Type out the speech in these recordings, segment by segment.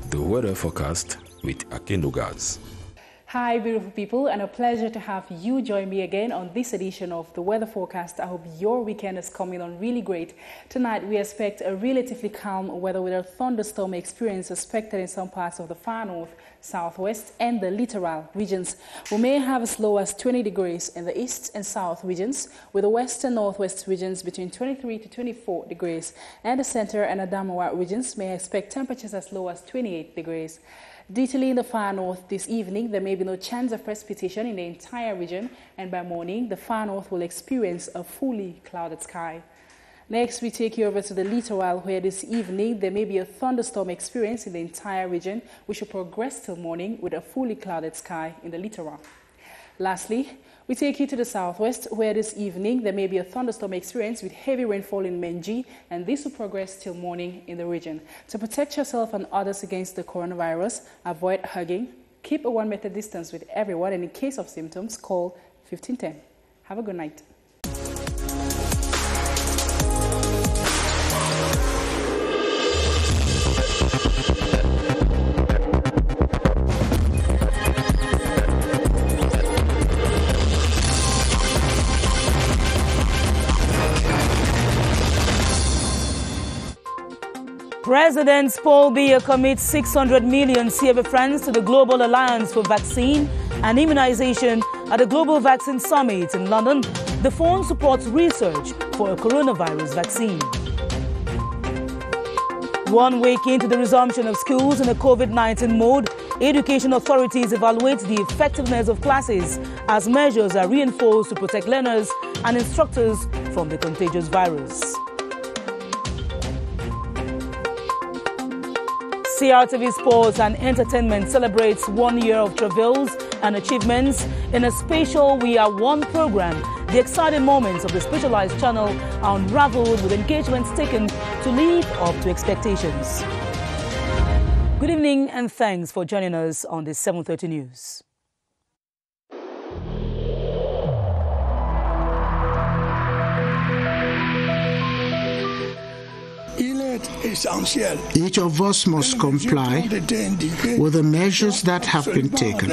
the weather forecast with Akenugaz. Hi beautiful people, and a pleasure to have you join me again on this edition of the weather forecast. I hope your weekend is coming on really great. Tonight we expect a relatively calm weather with a thunderstorm experience expected in some parts of the far north, southwest and the littoral regions. We may have as low as 20 degrees in the east and south regions, with the west and northwest regions between 23 to 24 degrees, and the center and Adamawa regions may expect temperatures as low as 28 degrees. Detailing the far north this evening, there may be no chance of precipitation in the entire region, and by morning, the far north will experience a fully clouded sky. Next, we take you over to the littoral, where this evening there may be a thunderstorm experience in the entire region, which will progress till morning with a fully clouded sky in the littoral. Lastly, we take you to the southwest, where this evening there may be a thunderstorm experience with heavy rainfall in Menji, and this will progress till morning in the region. To protect yourself and others against the coronavirus, avoid hugging, keep a 1 meter distance with everyone, and in case of symptoms, call 1510. Have a good night. President Paul Biya commits 600 million CFA francs to the Global Alliance for Vaccine and Immunization at the Global Vaccine Summit in London. The fund supports research for a coronavirus vaccine. 1 week into the resumption of schools in a COVID-19 mode, education authorities evaluate the effectiveness of classes as measures are reinforced to protect learners and instructors from the contagious virus. CRTV Sports and Entertainment celebrates 1 year of travails and achievements in a special We Are One program. The exciting moments of the specialized channel are unraveled with engagements taken to live up to expectations. Good evening and thanks for joining us on the 7:30 News. Each of us must comply with the measures that have been taken.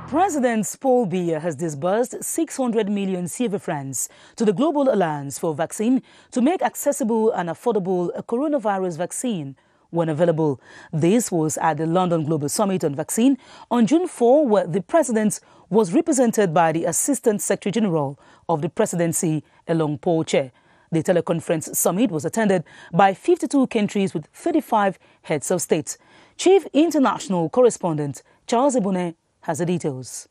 President Paul Biya has disbursed 600 million CFA francs to the Global Alliance for Vaccine to make accessible and affordable a coronavirus vaccine when available. This was at the London Global Summit on Vaccine on June 4, where the President was represented by the Assistant Secretary General of the Presidency, Elong Poche. The teleconference summit was attended by 52 countries with 35 heads of state. Chief International Correspondent Charles Ebune has the details.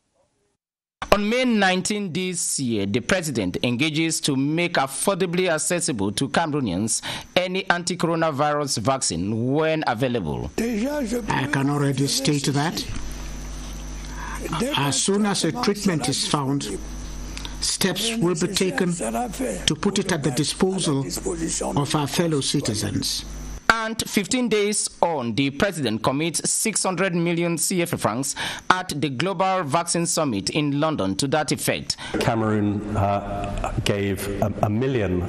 On May 19 this year, the President engages to make affordably accessible to Cameroonians any anti-coronavirus vaccine when available. I can already state that as soon as a treatment is found, steps will be taken to put it at the disposal of our fellow citizens. And 15 days on, the President commits 600 million CFA francs at the Global Vaccine Summit in London to that effect. Cameroon gave $1 million,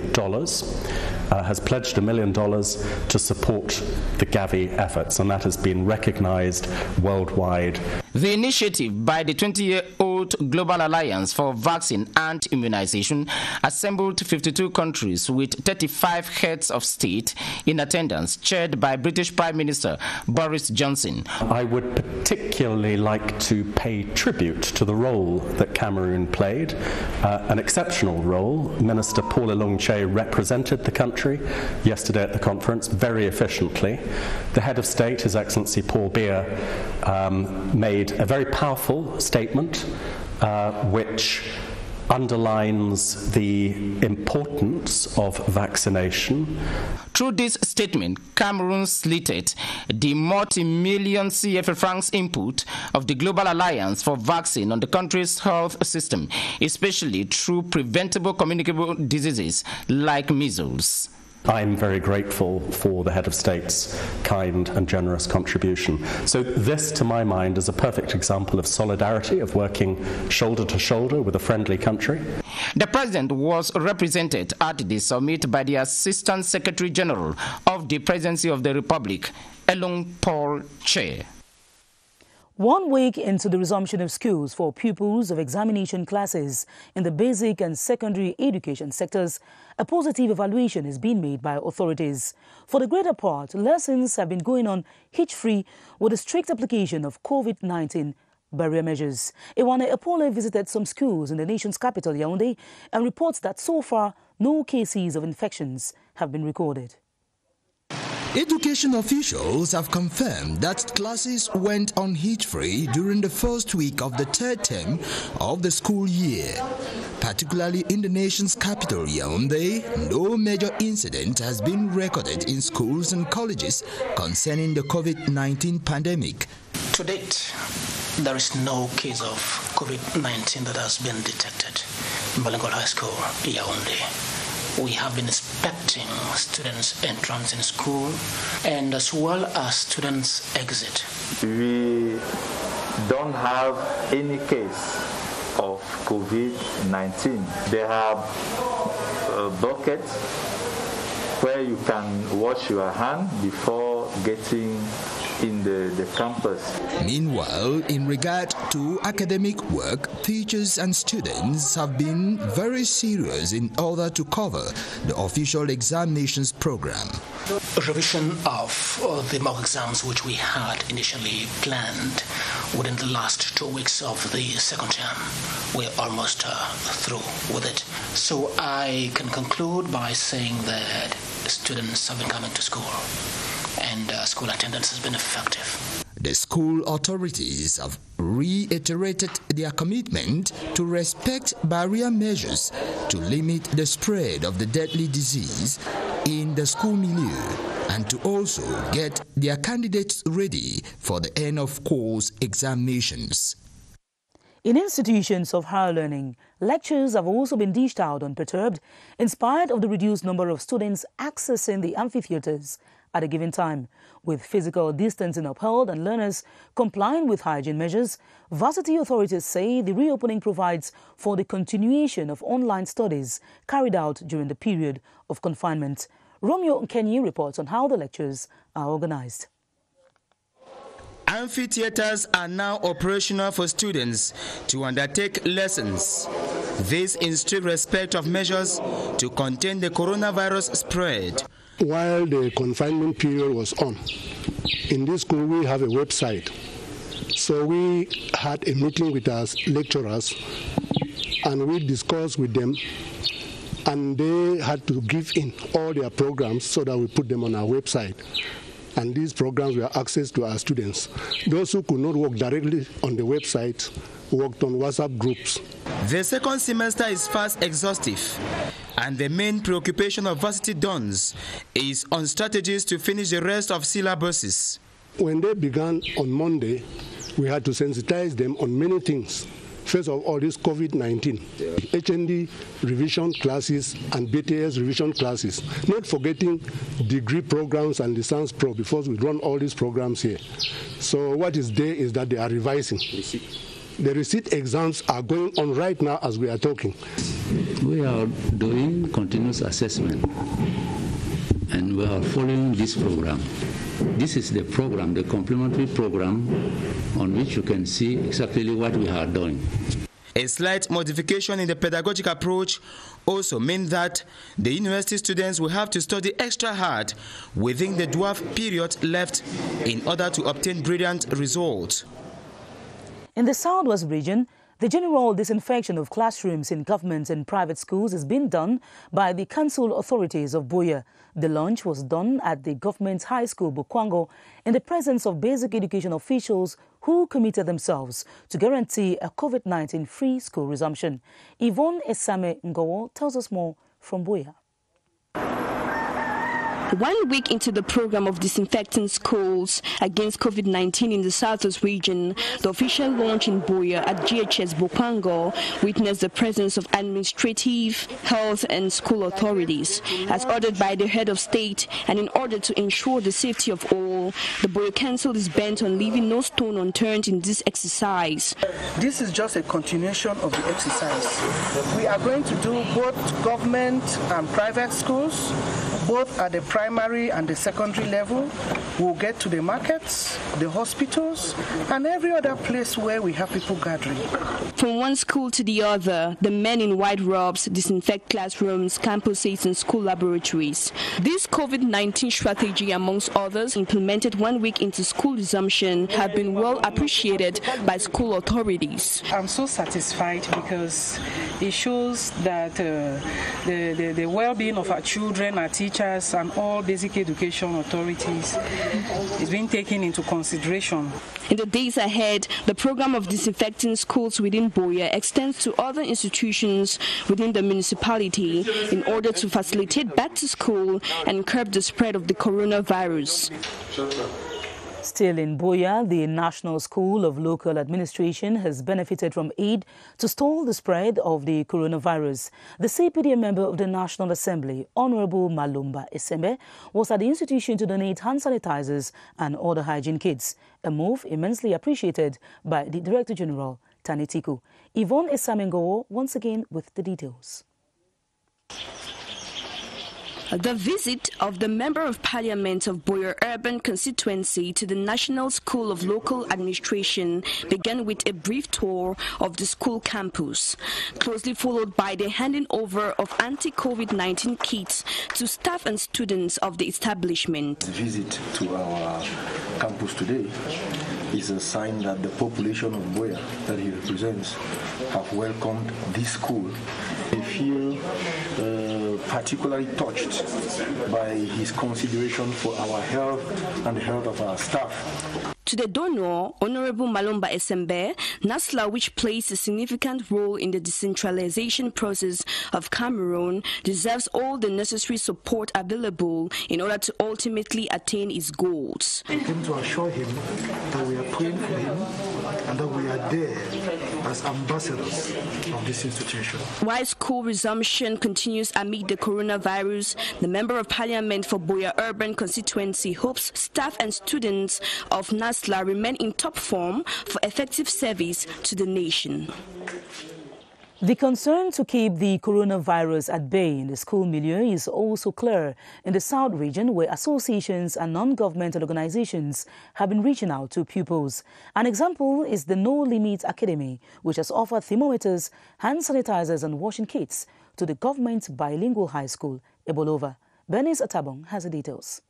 has pledged $1 million to support the Gavi efforts, and that has been recognized worldwide. The initiative by the 20-year-old Global Alliance for Vaccine and Immunization assembled 52 countries with 35 heads of state in attendance, chaired by British Prime Minister Boris Johnson. I would particularly like to pay tribute to the role that Cameroon played, an exceptional role. Minister Paul Elongche represented the country yesterday at the conference very efficiently. The head of state, His Excellency Paul Biya, made a very powerful statement which underlines the importance of vaccination. Through this statement, Cameroon slated the multi-million CFA francs input of the Global Alliance for Vaccine on the country's health system, especially through preventable communicable diseases like measles. I'm very grateful for the head of state's kind and generous contribution. So this, to my mind, is a perfect example of solidarity, of working shoulder to shoulder with a friendly country. The president was represented at the summit by the Assistant Secretary General of the Presidency of the Republic, Elung Paul Che. 1 week into the resumption of schools for pupils of examination classes in the basic and secondary education sectors, a positive evaluation is being made by authorities. For the greater part, lessons have been going on hitch-free with a strict application of COVID-19 barrier measures. Iwane Apollo visited some schools in the nation's capital, Yaoundé, and reports that so far no cases of infections have been recorded. Education officials have confirmed that classes went on hitch-free during the first week of the third term of the school year. Particularly in the nation's capital, Yaoundé, no major incident has been recorded in schools and colleges concerning the COVID-19 pandemic. To date, there is no case of COVID-19 that has been detected in Bilingual High School, Yaoundé. We have been inspecting students' entrance in school and as well as students' exit. We don't have any case of COVID-19. They have a bucket where you can wash your hand before getting in the campus. Meanwhile, in regard to academic work, teachers and students have been very serious in order to cover the official examinations program. Revision of the mock exams which we had initially planned within the last 2 weeks of the second term, we're almost through with it. So I can conclude by saying that students have been coming to school and school attendance has been effective. The school authorities have reiterated their commitment to respect barrier measures to limit the spread of the deadly disease in the school milieu and to also get their candidates ready for the end of course examinations. In institutions of higher learning, lectures have also been dished out unperturbed in spite of the reduced number of students accessing the amphitheatres at a given time. With physical distancing upheld and learners complying with hygiene measures, varsity authorities say the reopening provides for the continuation of online studies carried out during the period of confinement. Romeo Nkenyi reports on how the lectures are organized. Amphitheaters are now operational for students to undertake lessons. This in strict respect of measures to contain the coronavirus spread. While the confinement period was on, in this school we have a website. So we had a meeting with our lecturers and we discussed with them, and they had to give in all their programs so that we put them on our website. And these programs were access to our students. Those who could not work directly on the website worked on WhatsApp groups. The second semester is fast exhaustive, and the main preoccupation of varsity dons is on strategies to finish the rest of syllabuses. When they began on Monday, we had to sensitize them on many things. First of all, this COVID-19, HND revision classes and BTS revision classes, not forgetting degree programs and license pro, because we run all these programs here. So what is there is that they are revising. The receipt exams are going on right now as we are talking. We are doing continuous assessment and we are following this program. This is the program, the complementary program, on which you can see exactly what we are doing. A slight modification in the pedagogic approach also means that the university students will have to study extra hard within the dwarf period left in order to obtain brilliant results. In the southwest region, The general disinfection of classrooms in government and private schools is being done by the council authorities of Buea. The launch was done at the government high school Bokwango in the presence of basic education officials who committed themselves to guarantee a COVID-19 free school resumption. Yvonne Esame Ngowo tells us more from Buea. 1 week into the program of disinfecting schools against COVID-19 in the Southwest region, the official launch in Buea at GHS Bokwango witnessed the presence of administrative, health and school authorities. As ordered by the head of state and in order to ensure the safety of all, the Buea Council is bent on leaving no stone unturned in this exercise. This is just a continuation of the exercise. We are going to do both government and private schools, both at the primary and the secondary level. We'll get to the markets, the hospitals, and every other place where we have people gathering. From one school to the other, the men in white robes disinfect classrooms, campuses, and school laboratories. This COVID-19 strategy, amongst others, implemented 1 week into school resumption, have been well appreciated by school authorities. I'm so satisfied because it shows that the well-being of our children, our teachers, and all basic education authorities is being taken into consideration. In the days ahead, the program of disinfecting schools within Buea extends to other institutions within the municipality in order to facilitate back to school and curb the spread of the coronavirus. Still in Buea, the National School of Local Administration has benefited from aid to stall the spread of the coronavirus. The CPDM member of the National Assembly, Honorable Malumba Esembe, was at the institution to donate hand sanitizers and other hygiene kits, a move immensely appreciated by the Director General, Tanitiku. Yvonne Esame Ngowo once again with the details. The visit of the Member of Parliament of Buea Urban Constituency to the National School of Local Administration began with a brief tour of the school campus, closely followed by the handing over of anti-COVID-19 kits to staff and students of the establishment. The visit to our campus today is a sign that the population of Buea that he represents have welcomed this school. They feel particularly touched by his consideration for our health and the health of our staff. To the donor, Honorable Malumba Esembe, NASLA, which plays a significant role in the decentralization process of Cameroon, deserves all the necessary support available in order to ultimately attain its goals. I came to assure him that we are praying for him and that we are there as ambassadors of this institution. While school resumption continues amid the coronavirus, the Member of Parliament for Buea Urban Constituency hopes staff and students of NASLA remain in top form for effective service to the nation. The concern to keep the coronavirus at bay in the school milieu is also clear in the South region, where associations and non-governmental organizations have been reaching out to pupils. An example is the No Limit Academy, which has offered thermometers, hand sanitizers and washing kits to the government bilingual high school, Ebolova. Bernice Atabong has the details.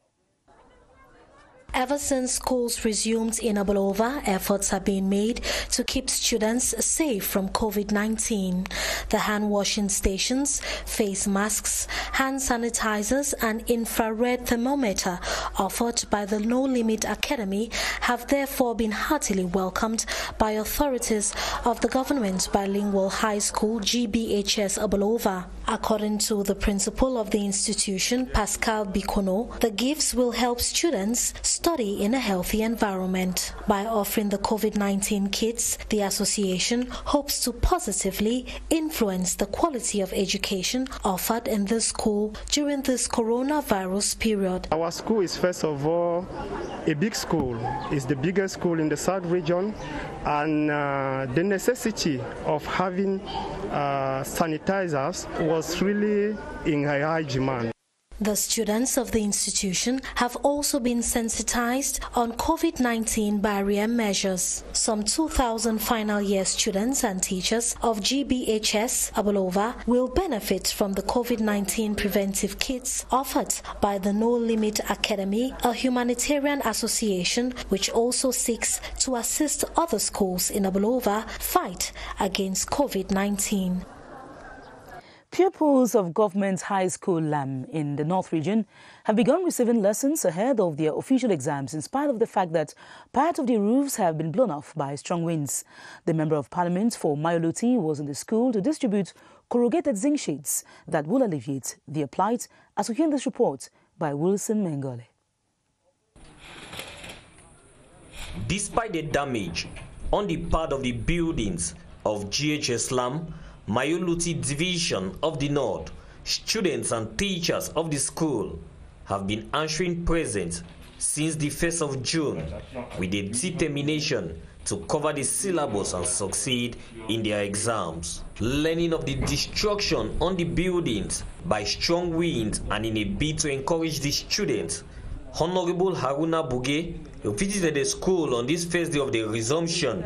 Ever since schools resumed in Ebolova, efforts have been made to keep students safe from COVID-19. The hand-washing stations, face masks, hand sanitizers and infrared thermometer offered by the No Limit Academy have therefore been heartily welcomed by authorities of the Government Bilingual High School GBHS Ebolova. According to the principal of the institution, Pascal Bikono, the gifts will help students study in a healthy environment. By offering the COVID-19 kits, the association hopes to positively influence the quality of education offered in the school during this coronavirus period. Our school is first of all a big school. It's the biggest school in the South region, and the necessity of having sanitizers was really in high demand. The students of the institution have also been sensitized on COVID-19 barrier measures. Some 2,000 final year students and teachers of GBHS Abolova will benefit from the COVID-19 preventive kits offered by the No Limit Academy, a humanitarian association which also seeks to assist other schools in Abolova fight against COVID-19. Pupils of Government High School LAM in the North Region have begun receiving lessons ahead of their official exams in spite of the fact that part of the roofs have been blown off by strong winds. The Member of Parliament for Mayoluti was in the school to distribute corrugated zinc sheets that will alleviate their plight, as we hear this report by Wilson Mengole. Despite the damage on the part of the buildings of GHS LAM, Mayoluti Division of the North, students and teachers of the school have been answering presents since the 1st of June with a determination to cover the syllabus and succeed in their exams. Learning of the destruction on the buildings by strong winds and in a bid to encourage the students, Honorable Haruna Buge, who visited the school on this first day of the resumption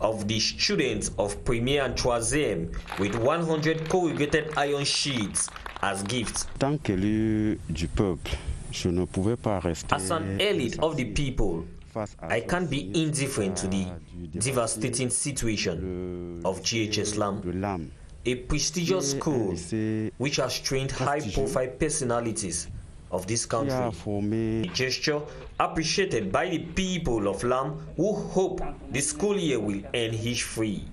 of the students of Premier and Troisième with 100 corrugated iron sheets as gifts. Tant qu'élu du peuple, je ne pouvais pas rester. As an elite of the people, I can't be indifferent to the devastating situation of GHS LAM, a prestigious school which has trained high-profile personalities of this country. A gesture appreciated by the people of LAM who hope the school year will end hitch-free.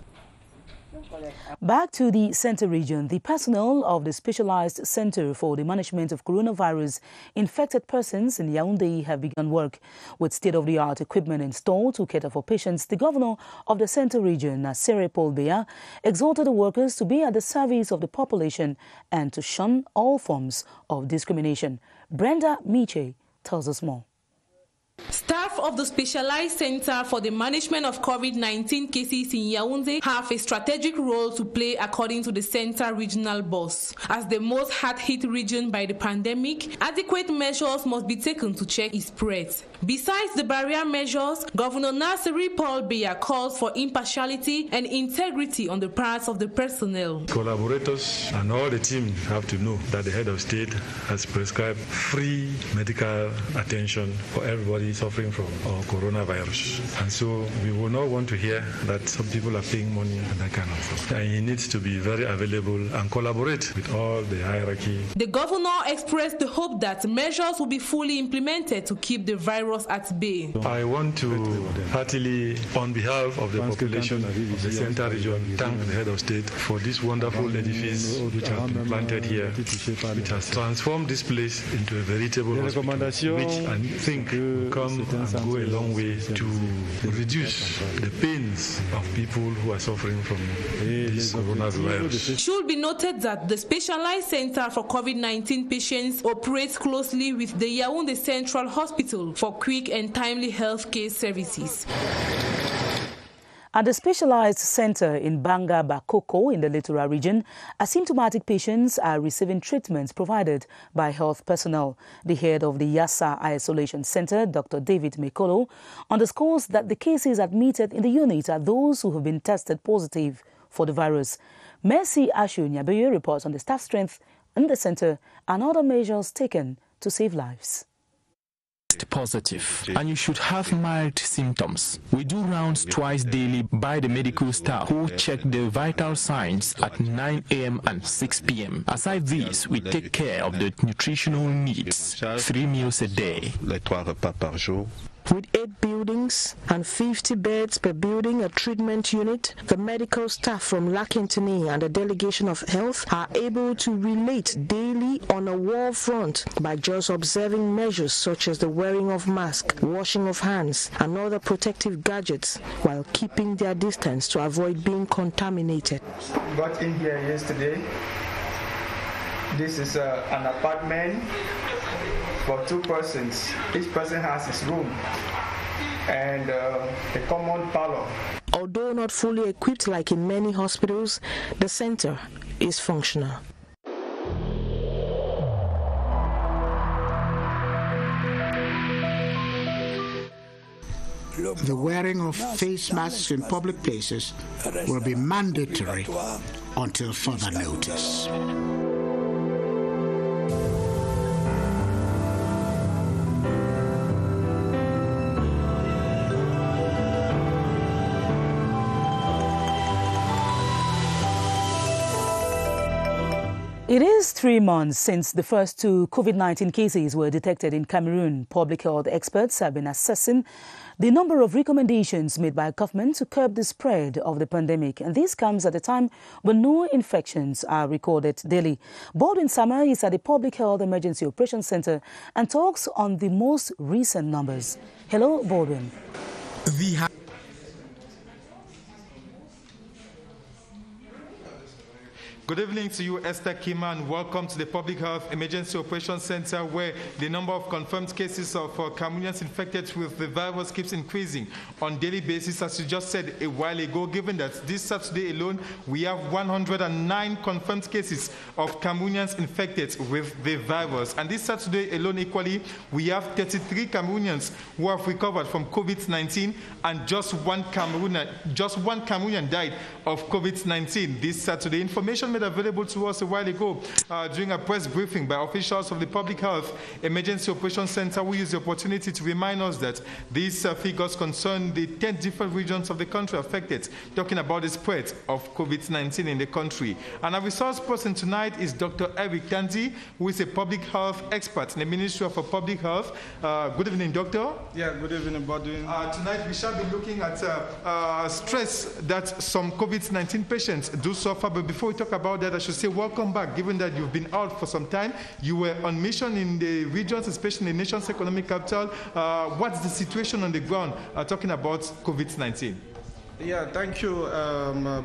Back to the Centre region, the personnel of the Specialized Centre for the Management of Coronavirus Infected Persons in Yaoundé have begun work with state-of-the-art equipment installed to cater for patients. The governor of the Centre region, Nasere Paul Beya, exhorted the workers to be at the service of the population and to shun all forms of discrimination. Brenda Miche tells us more. Staff of the Specialized Center for the Management of COVID-19 cases in Yaoundé have a strategic role to play according to the Center regional boss. As the most hard-hit region by the pandemic, adequate measures must be taken to check its spread. Besides the barrier measures, Governor Nasiri Paul Beya calls for impartiality and integrity on the parts of the personnel. Collaborators and all the team have to know that the head of state has prescribed free medical attention for everybody suffering from coronavirus. And so we will not want to hear that some people are paying money and that kind of stuff. And he needs to be very available and collaborate with all the hierarchy. The governor expressed the hope that measures will be fully implemented to keep the virus at bay. I want to heartily, on behalf of the population of the Centre region, thank the head of state for this wonderful edifice which has been planted here, which has transformed this place into a veritable hospital, which I think will come and go a long way to reduce the pains of people who are suffering from this coronavirus. It should be noted that the Specialized Center for COVID-19 patients operates closely with the Yaoundé Central Hospital for quick and timely health care services. At the Specialized Center in Banga Bakoko in the Littoral region, asymptomatic patients are receiving treatments provided by health personnel. The head of the Yassa Isolation Center, Dr. David Mekolo, underscores that the cases admitted in the unit are those who have been tested positive for the virus. Mercy Ashu Nyabeyo reports on the staff strength in the center and other measures taken to save lives. Positive, and you should have mild symptoms. We do rounds twice daily by the medical staff who check the vital signs at 9 a.m. and 6 p.m. Aside these, we take care of the nutritional needs, 3 meals a day. With 8 buildings and 50 beds per building, a treatment unit, the medical staff from Lakentini and the delegation of health are able to relate daily on a war front by just observing measures such as the wearing of masks, washing of hands, and other protective gadgets while keeping their distance to avoid being contaminated. Got in here yesterday. This is an apartment for 2 persons. Each person has his room and a common parlor. Although not fully equipped like in many hospitals, the center is functional. the wearing of face masks in public places will be mandatory until further notice. It is 3 months since the first 2 COVID-19 cases were detected in Cameroon. Public health experts have been assessing the number of recommendations made by government to curb the spread of the pandemic. And this comes at a time when no infections are recorded daily. Baldwin Sama is at the Public Health Emergency Operations Center and talks on the most recent numbers. Hello, Baldwin. Good evening to you, Esther Kima, and welcome to the Public Health Emergency Operations Center, where the number of confirmed cases of Cameroonians infected with the virus keeps increasing on a daily basis. As you just said a while ago, given that this Saturday alone, we have 109 confirmed cases of Cameroonians infected with the virus. And this Saturday alone, equally, we have 33 Cameroonians who have recovered from COVID-19, and just one Cameroonian died of COVID-19 this Saturday. Information made available to us a while ago during a press briefing by officials of the Public Health Emergency Operations Center. We use the opportunity to remind us that these figures concern the 10 different regions of the country affected, talking about the spread of COVID-19 in the country. And our resource person tonight is Dr. Eric Tanzi, who is a public health expert in the Ministry of Public Health. Good evening, Doctor. Yeah, good evening, Baldwin. Tonight we shall be looking at stress that some COVID-19 patients do suffer. But before we talk about that, I should say welcome back, given that you've been out for some time. You were on mission in the regions, especially in the nation's economic capital. What's the situation on the ground talking about COVID-19? Yeah, thank you,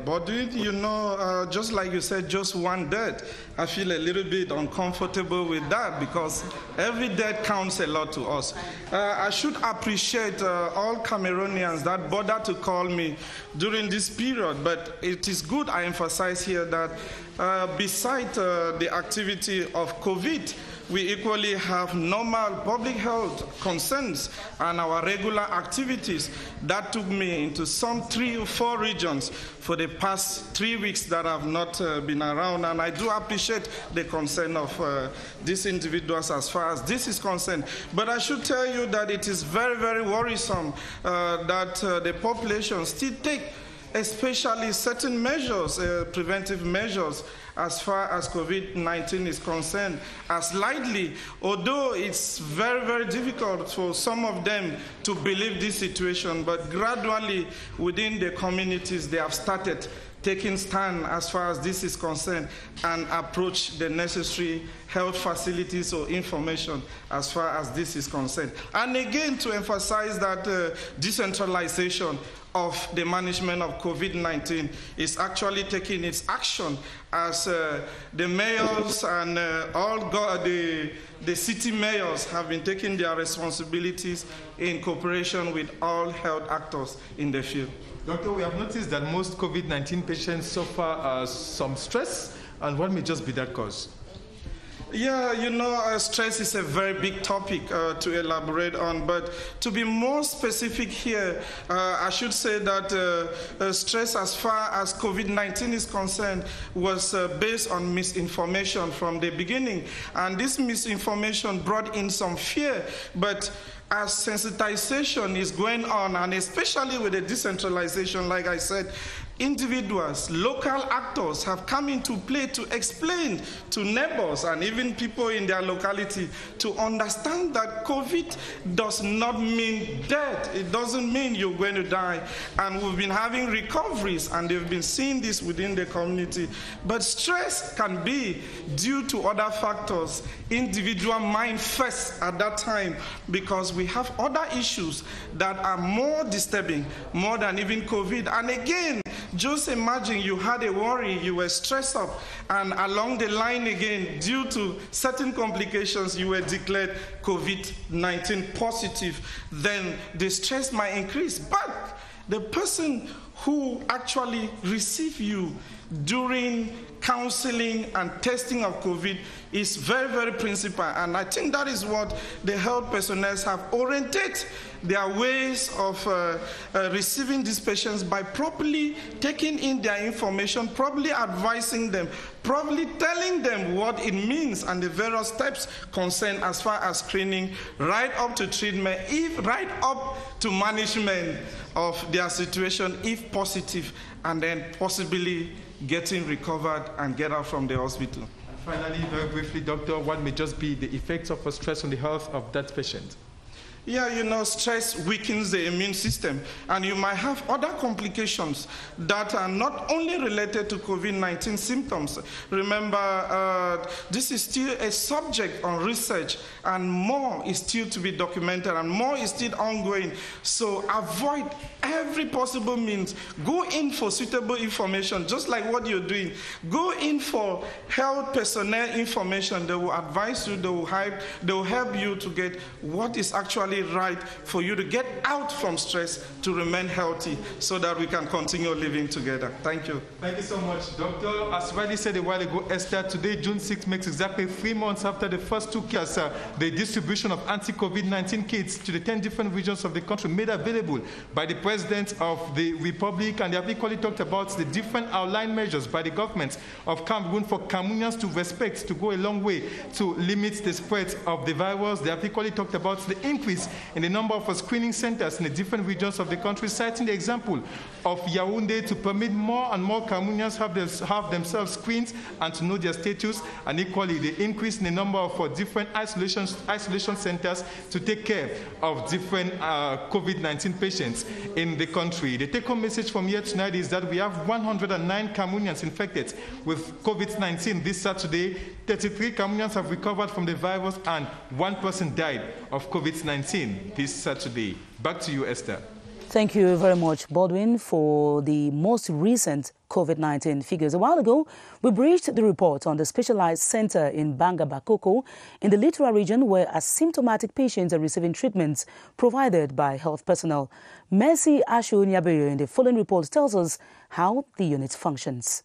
Baldwin. You know, just like you said, just one death. I feel a little bit uncomfortable with that because every death counts a lot to us. I should appreciate all Cameroonians that bother to call me during this period, but it is good I emphasize here that beside the activity of COVID, we equally have normal public health concerns and our regular activities. That took me into some 3 or 4 regions for the past 3 weeks that I've not been around, and I do appreciate the concern of these individuals as far as this is concerned. But I should tell you that it is very, very worrisome that the population still take especially certain measures, preventive measures, as far as COVID-19 is concerned, as lightly, although it's very, very difficult for some of them to believe this situation, but gradually within the communities they have started taking stand as far as this is concerned and approach the necessary health facilities or information as far as this is concerned. And again, to emphasize that decentralization of the management of COVID-19 is actually taking its action as the mayors and all the city mayors have been taking their responsibilities in cooperation with all health actors in the field. Doctor, we have noticed that most COVID-19 patients suffer some stress, and what may just be that cause? Yeah, you know, stress is a very big topic to elaborate on, but to be more specific here, I should say that stress as far as COVID-19 is concerned was based on misinformation from the beginning, and this misinformation brought in some fear, but as sensitization is going on, and especially with the decentralization, like I said, individuals, local actors have come into play to explain to neighbors and even people in their locality to understand that COVID does not mean death. It doesn't mean you're going to die. And we've been having recoveries, and they've been seeing this within the community. But stress can be due to other factors. Individual mind first at that time, because we have other issues that are more disturbing, more than even COVID. And again, just imagine you had a worry, you were stressed up, and along the line again, due to certain complications, you were declared COVID-19 positive. Then the stress might increase. But the person who actually received you during counseling and testing of COVID is very, very principal. And I think that is what the health personnel have oriented their ways of receiving these patients by properly taking in their information, properly advising them, probably telling them what it means and the various steps concerned as far as screening, right up to treatment, right up to management of their situation if positive, and then possibly getting recovered and get out from the hospital. Finally, very briefly, doctor, what may just be the effects of stress on the health of that patient? Yeah, stress weakens the immune system, and you might have other complications that are not only related to COVID-19 symptoms. Remember, this is still a subject on research, and more is still to be documented, and more is still ongoing. So avoid every possible means. Go in for suitable information, just like what you're doing. Go in for health personnel information. They will advise you, they will help you to get what is actually right for you to get out from stress, to remain healthy, so that we can continue living together. Thank you. Thank you so much, Doctor. As rightly said a while ago, Esther, today, June 6th, makes exactly 3 months after the first 2 kits, the distribution of anti-COVID-19 kits to the 10 different regions of the country made available by the President of the Republic, and they have equally talked about the different outline measures by the government of Cameroon for Cameroonians to respect, to go a long way to limit the spread of the virus. They have equally talked about the increase in the number of screening centers in the different regions of the country, citing the example of Yaoundé to permit more and more Cameroonians have themselves screened and to know their status, and equally the increase in the number of different isolation centers to take care of different COVID-19 patients in the country. The take-home message from here tonight is that we have 109 Cameroonians infected with COVID-19 this Saturday. 33 Cameroonians have recovered from the virus, and 1 person died of COVID-19 this Saturday. Back to you, Esther. Thank you very much, Baldwin, for the most recent COVID-19 figures. A while ago, we breached the report on the specialized center in Banga Bakoko in the Littoral region, where asymptomatic patients are receiving treatments provided by health personnel. Mercy Ashu Nyabeyo in the following report tells us how the unit functions.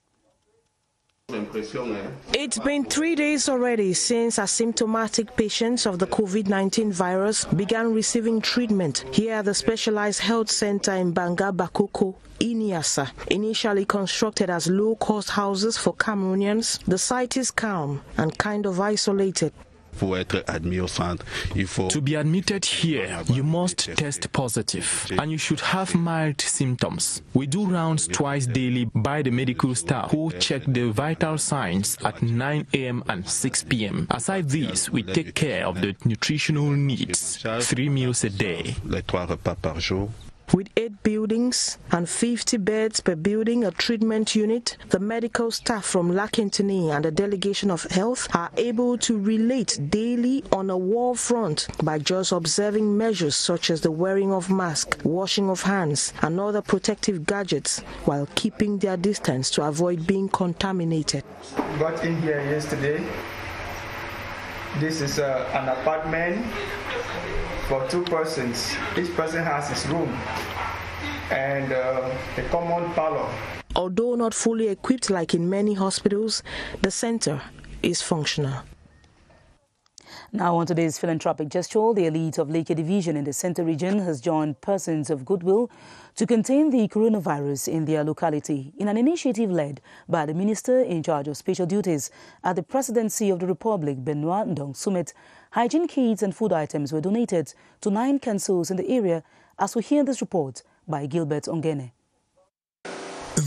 It's been 3 days already since asymptomatic patients of the COVID-19 virus began receiving treatment here at the specialized health center in Banga Bakoko, Iniassa. Initially constructed as low-cost houses for Cameroonians, the site is calm and kind of isolated. To be admitted here, you must test positive, and you should have mild symptoms. We do rounds twice daily by the medical staff who check the vital signs at 9 a.m. and 6 p.m. Aside these, we take care of the nutritional needs, 3 meals a day. With 8 buildings and 50 beds per building, a treatment unit, the medical staff from Lakentini and the delegation of health are able to relate daily on a war front by just observing measures such as the wearing of masks, washing of hands, and other protective gadgets while keeping their distance to avoid being contaminated. Got in here yesterday. This is an apartment for 2 persons. Each person has his room and a common parlor. Although not fully equipped like in many hospitals, the center is functional. Now on today's philanthropic gesture, the elite of Lake Division in the Center region has joined persons of goodwill to contain the coronavirus in their locality in an initiative led by the Minister in charge of special duties at the Presidency of the Republic, Benoit Ndong Sumet. Hygiene kits and food items were donated to 9 councils in the area, as we hear this report by Gilbert Ongene.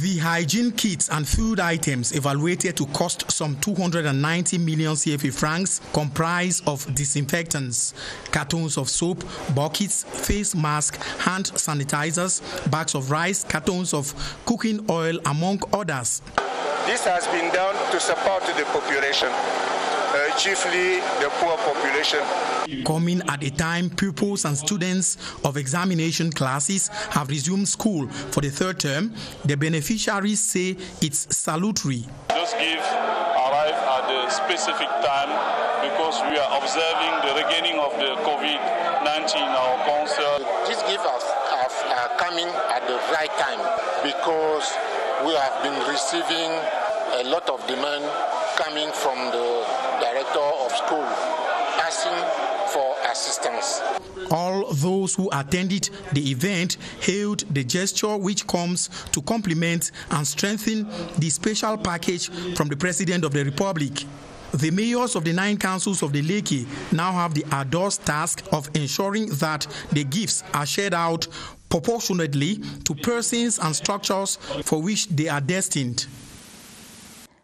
The hygiene kits and food items, evaluated to cost some 290 million CFA francs, comprise of disinfectants, cartons of soap, buckets, face masks, hand sanitizers, bags of rice, cartons of cooking oil, among others. This has been done to support the population, chiefly the poor population. Coming at a time pupils and students of examination classes have resumed school for the 3rd term, the beneficiaries say it's salutary. Those gifts arrive at the specific time because we are observing the regaining of the COVID-19 in our council. These gifts are coming at the right time because we have been receiving a lot of demand coming from the director of school asking for assistance. All those who attended the event hailed the gesture, which comes to complement and strengthen the special package from the President of the Republic. The mayors of the 9 councils of the Leke now have the arduous task of ensuring that the gifts are shared out proportionately to persons and structures for which they are destined.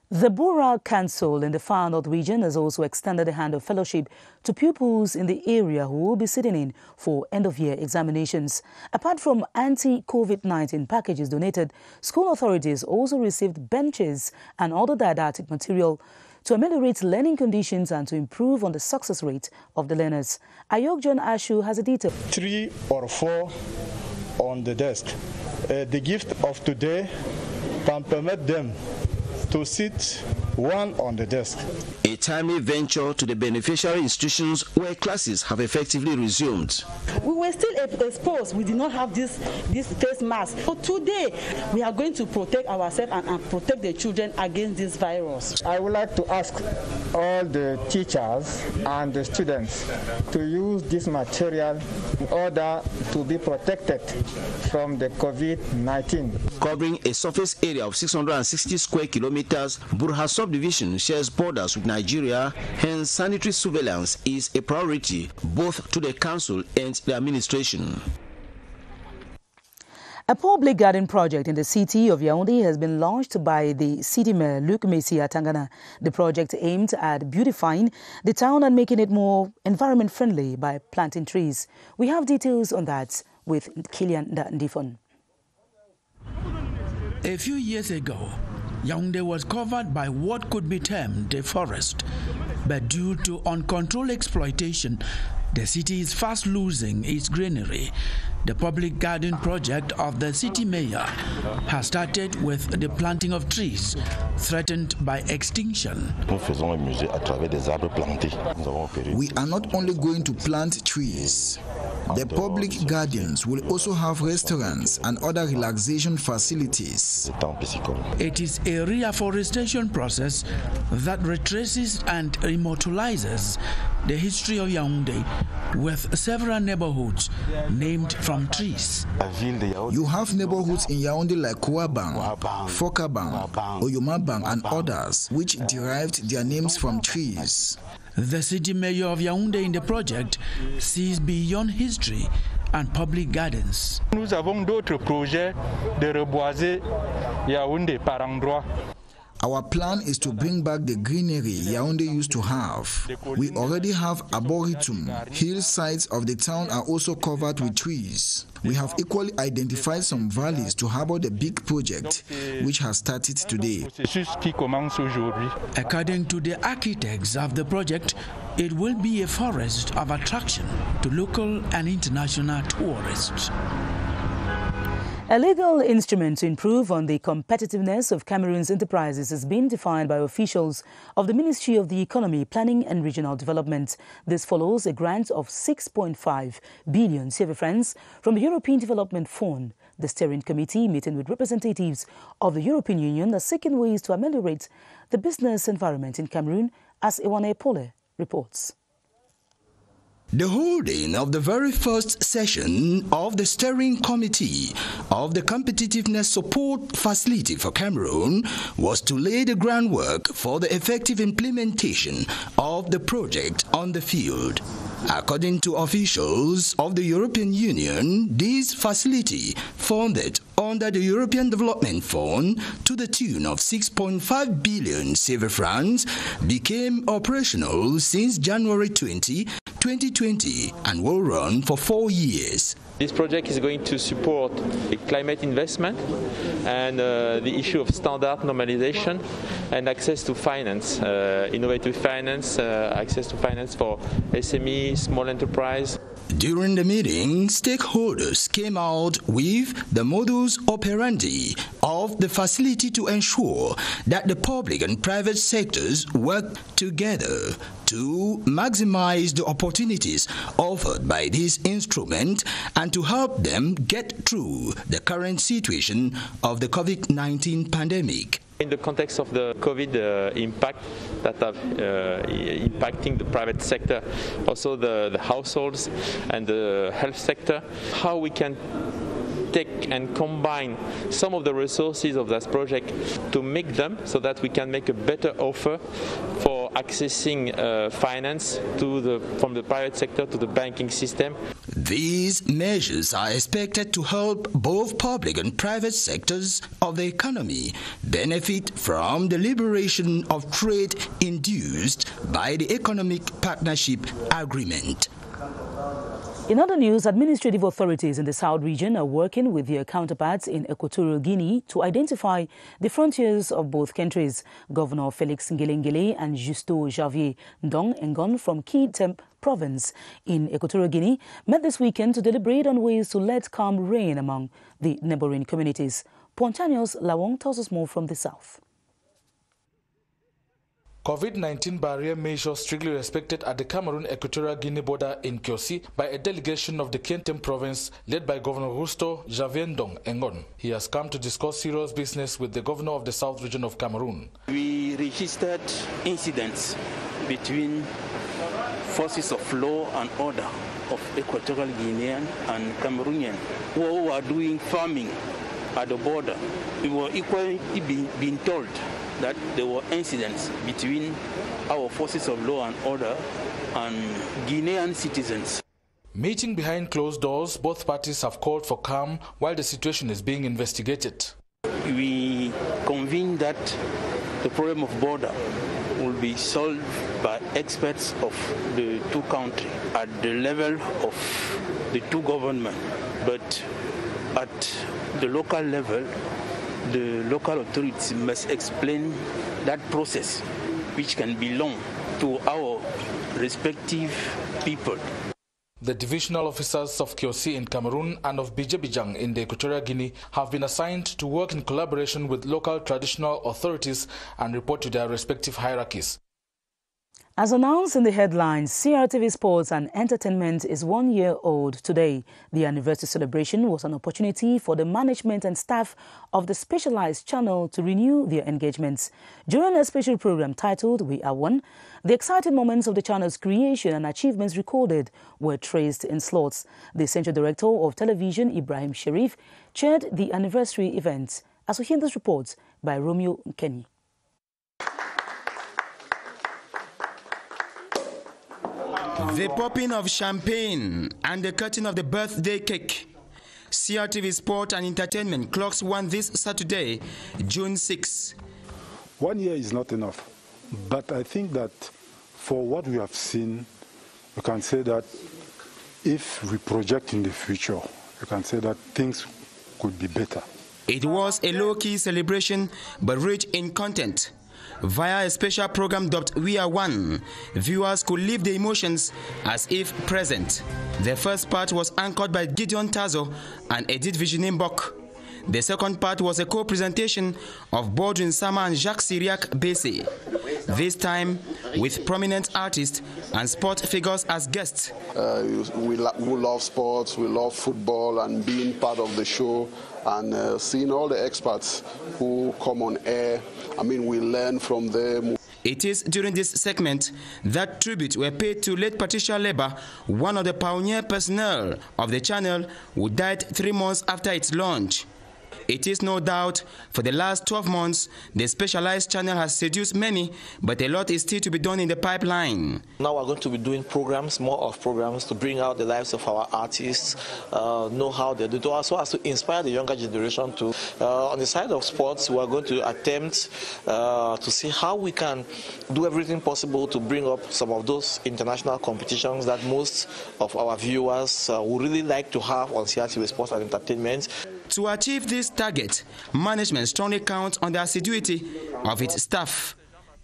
The Bura Council in the Far North region has also extended a hand of fellowship to pupils in the area who will be sitting in for end-of-year examinations. Apart from anti-COVID-19 packages donated, school authorities also received benches and other didactic material to ameliorate learning conditions and to improve on the success rate of the learners. Ayok John Ashu has a detail. 3 or 4 on the desk. The gift of today can permit them to sit 1 on the desk. A timely venture to the beneficiary institutions where classes have effectively resumed. We were still exposed. We did not have this face mask. So today, we are going to protect ourselves and protect the children against this virus. I would like to ask all the teachers and the students to use this material in order to be protected from the COVID-19. Covering a surface area of 660 square kilometers, Burha subdivision shares borders with Nigeria, hence sanitary surveillance is a priority both to the council and the administration. A public garden project in the city of Yaoundé has been launched by the city mayor, Luc Messia Tangana. The project aimed at beautifying the town and making it more environment friendly by planting trees. We have details on that with Kilian Ndifon. A few years ago, Yaoundé was covered by what could be termed a forest. But due to uncontrolled exploitation, the city is fast losing its greenery. The public garden project of the city mayor has started with the planting of trees threatened by extinction. We are not only going to plant trees. The public gardens will also have restaurants and other relaxation facilities. It is a reforestation process that retraces and immortalizes the history of Yaoundé with several neighborhoods named from trees. You have neighborhoods in Yaoundé like Kouabang, Fokabang, Oyomabang and others which derived their names from trees. The city mayor of Yaoundé in the project sees beyond history and public gardens. Nous avons d'autres projets de reboiser Yaoundé par endroits. Our plan is to bring back the greenery Yaoundé used to have. We already have Arboretum. Hillsides of the town are also covered with trees. We have equally identified some valleys to harbor the big project, which has started today. According to the architects of the project, it will be a forest of attraction to local and international tourists. A legal instrument to improve on the competitiveness of Cameroon's enterprises has been defined by officials of the Ministry of the Economy, Planning and Regional Development. This follows a grant of 6.5 billion CFA francs from the European Development Fund. The steering committee, meeting with representatives of the European Union, are seeking ways to ameliorate the business environment in Cameroon, as Iwane Pole reports. The holding of the very first session of the Steering Committee of the Competitiveness Support Facility for Cameroon was to lay the groundwork for the effective implementation of the project on the field. According to officials of the European Union, this facility, funded under the European Development Fund to the tune of 6.5 billion CFA francs, became operational since January 2020 and will run for 4 years. This project is going to support climate investment and the issue of standard normalization and access to finance, innovative finance, access to finance for SME, small enterprise. During the meeting, stakeholders came out with the modus operandi of the facility to ensure that the public and private sectors work together to maximize the opportunities offered by this instrument and to help them get through the current situation of of the COVID-19 pandemic. In the context of the COVID impact that are impacting the private sector, also the households and the health sector, how we can take and combine some of the resources of this project to make them so that we can make a better offer for accessing finance from the private sector to the banking system. These measures are expected to help both public and private sectors of the economy benefit from the liberation of trade induced by the Economic Partnership Agreement. In other news, administrative authorities in the South region are working with their counterparts in Equatorial Guinea to identify the frontiers of both countries. Governor Felix Ngelengele and Justo Javier Ndong Ngon from Kitem province in Equatorial Guinea met this weekend to deliberate on ways to let calm reign among the neighboring communities. Pontanios Lawong tells us more from the south. COVID-19 barrier measures strictly respected at the Cameroon-Equatorial Guinea border in Kiosi by a delegation of the Kintem province led by Governor Justo Javier Ndong Ngon. He has come to discuss serious business with the governor of the South region of Cameroon. We registered incidents between forces of law and order of Equatorial Guinean and Cameroonian who were doing farming at the border. We were equally being told that there were incidents between our forces of law and order and Guinean citizens. Meeting behind closed doors, both parties have called for calm while the situation is being investigated. We convened that the problem of border will be solved by experts of the two countries at the level of the two governments, but at the local level, the local authorities must explain that process, which can belong to our respective people. The divisional officers of Kiosi in Cameroon and of Bijebijang in the Equatorial Guinea have been assigned to work in collaboration with local traditional authorities and report to their respective hierarchies. As announced in the headlines, CRTV Sports and Entertainment is 1 year old today. The anniversary celebration was an opportunity for the management and staff of the specialized channel to renew their engagements. During a special program titled We Are One, the exciting moments of the channel's creation and achievements recorded were traced in slots. The Central Director of Television, Ibrahim Sharif, chaired the anniversary event. As we hear this report by Romeo Kenny. The popping of champagne and the cutting of the birthday cake. CRTV Sport and Entertainment clocks one this Saturday, June 6. 1 year is not enough, but I think that for what we have seen, you can say that if we project in the future, you can say that things could be better. It was a low-key celebration, but rich in content. Via a special program dubbed We Are One, viewers could live the emotions as if present. The first part was anchored by Gideon Tazo and Edith Viginim-Bok. The second part was a co-presentation of Baudouin Sama and Jacques Syriac Bessé. This time with prominent artists and sport figures as guests. We love sports, we love football, and being part of the show and seeing all the experts who come on air. I mean, we learn from them. It is during this segment that tribute were paid to late Patricia Leba, one of the pioneer personnel of the channel who died 3 months after its launch. It is no doubt for the last 12 months, the specialized channel has seduced many, but a lot is still to be done in the pipeline. Now we're going to be doing programs, more of programs to bring out the lives of our artists, know how they do it, so as to inspire the younger generation to. On the side of sports, we are going to attempt to see how we can do everything possible to bring up some of those international competitions that most of our viewers would really like to have on CRTV Sports and Entertainment. To achieve this target, management strongly counts on the assiduity of its staff.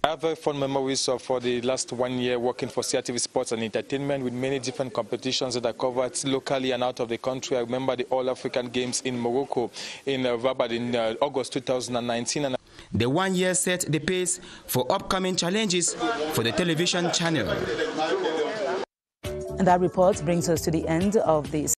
I have very fond memories for the last 1 year working for CRTV Sports and Entertainment with many different competitions that are covered locally and out of the country. I remember the All-African Games in Morocco in Rabat in August 2019. And the 1 year set the pace for upcoming challenges for the television channel. And that report brings us to the end of this.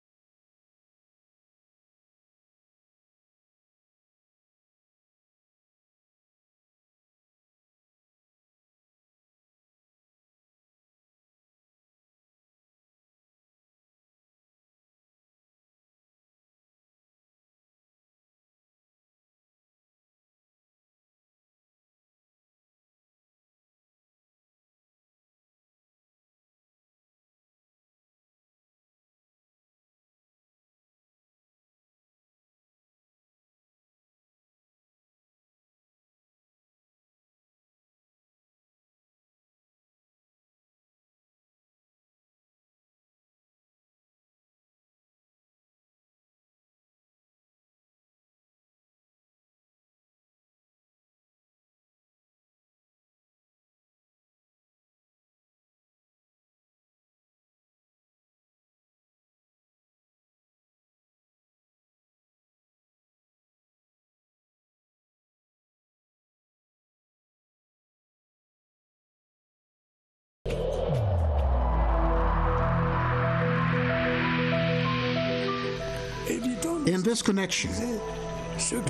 In this connection,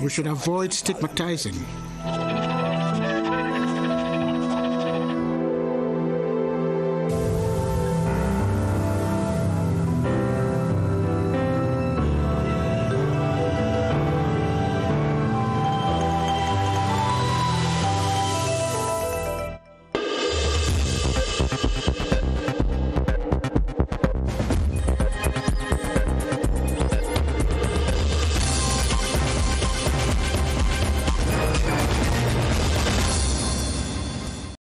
we should avoid stigmatizing